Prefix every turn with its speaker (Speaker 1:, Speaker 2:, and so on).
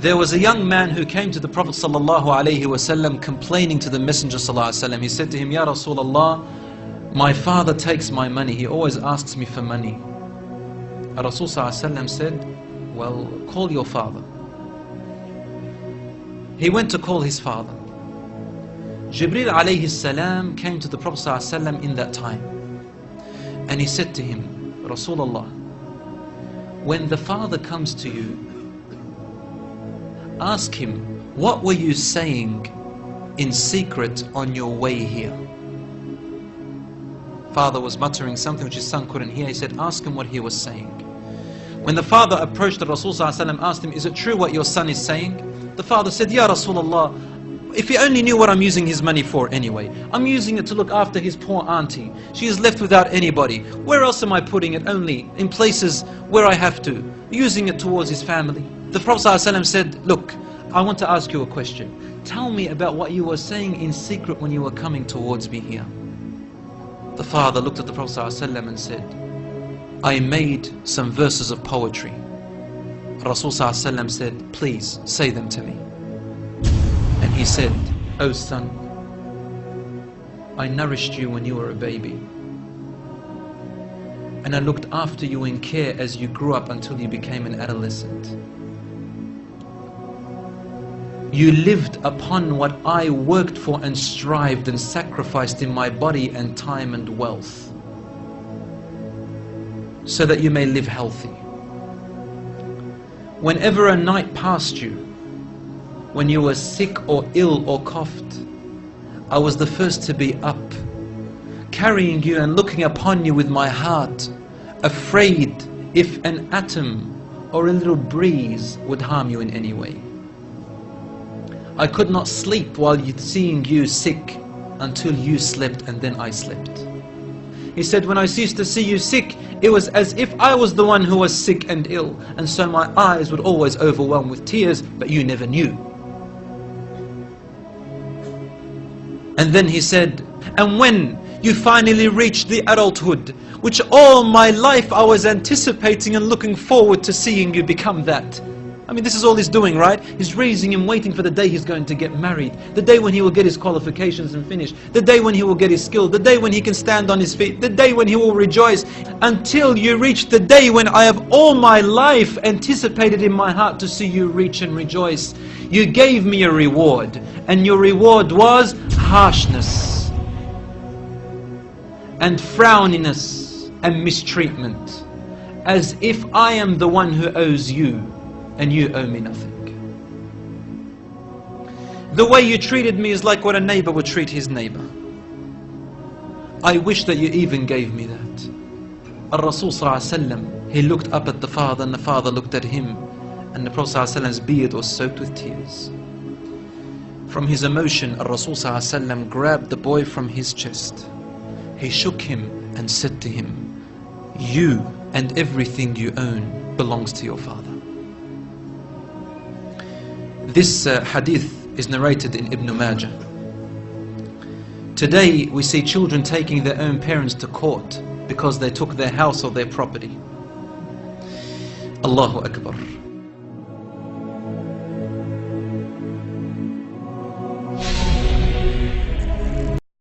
Speaker 1: There was a young man who came to the Prophet ﷺ complaining to the Messenger ﷺ. He said to him, Ya Rasulullah, my father takes my money. He always asks me for money. Rasul ﷺ said, well, call your father. He went to call his father. Jibreel alayhi salam came to the Prophet ﷺ in that time. And he said to him, Rasulullah, when the father comes to you, ask him, what were you saying in secret on your way here? Father was muttering something which his son couldn't hear. He said, ask him what he was saying. When the father approached the Rasul ﷺ, asked him, is it true what your son is saying? The father said, Ya Rasulullah, if he only knew what I'm using his money for anyway. I'm using it to look after his poor auntie. She is left without anybody. Where else am I putting it? Only in places where I have to. Using it towards his family. The Prophet ﷺ said, look, I want to ask you a question. Tell me about what you were saying in secret when you were coming towards me here. The father looked at the Prophet ﷺ and said, I made some verses of poetry. Rasul ﷺ said, please say them to me. And he said, oh son, I nourished you when you were a baby. And I looked after you in care as you grew up until you became an adolescent. You lived upon what I worked for and strived and sacrificed in my body and time and wealth, so that you may live healthy. Whenever a night passed you, when you were sick or ill or coughed, I was the first to be up, carrying you and looking upon you with my heart, afraid if an atom or a little breeze would harm you in any way. I could not sleep while seeing you sick until you slept, and then I slept. He said, when I ceased to see you sick, it was as if I was the one who was sick and ill, and so my eyes would always overwhelm with tears, but you never knew. And then he said, and when you finally reached the adulthood, which all my life I was anticipating and looking forward to seeing you become that. I mean, this is all he's doing, right? He's raising him, waiting for the day he's going to get married, the day when he will get his qualifications and finish, the day when he will get his skill, the day when he can stand on his feet, the day when he will rejoice, until you reach the day when I have all my life anticipated in my heart to see you reach and rejoice. You gave me a reward, and your reward was harshness and frowniness and mistreatment, as if I am the one who owes you and you owe me nothing. The way you treated me is like what a neighbor would treat his neighbor. I wish that you even gave me that. Al-Rasul ﷺ, he looked up at the father, and the father looked at him, and the Prophet ﷺ's beard was soaked with tears. From his emotion, Al-Rasul ﷺ grabbed the boy from his chest. He shook him and said to him, you and everything you own belongs to your father. This hadith is narrated in Ibn Majah. Today we see children taking their own parents to court because they took their house or their property. Allahu Akbar.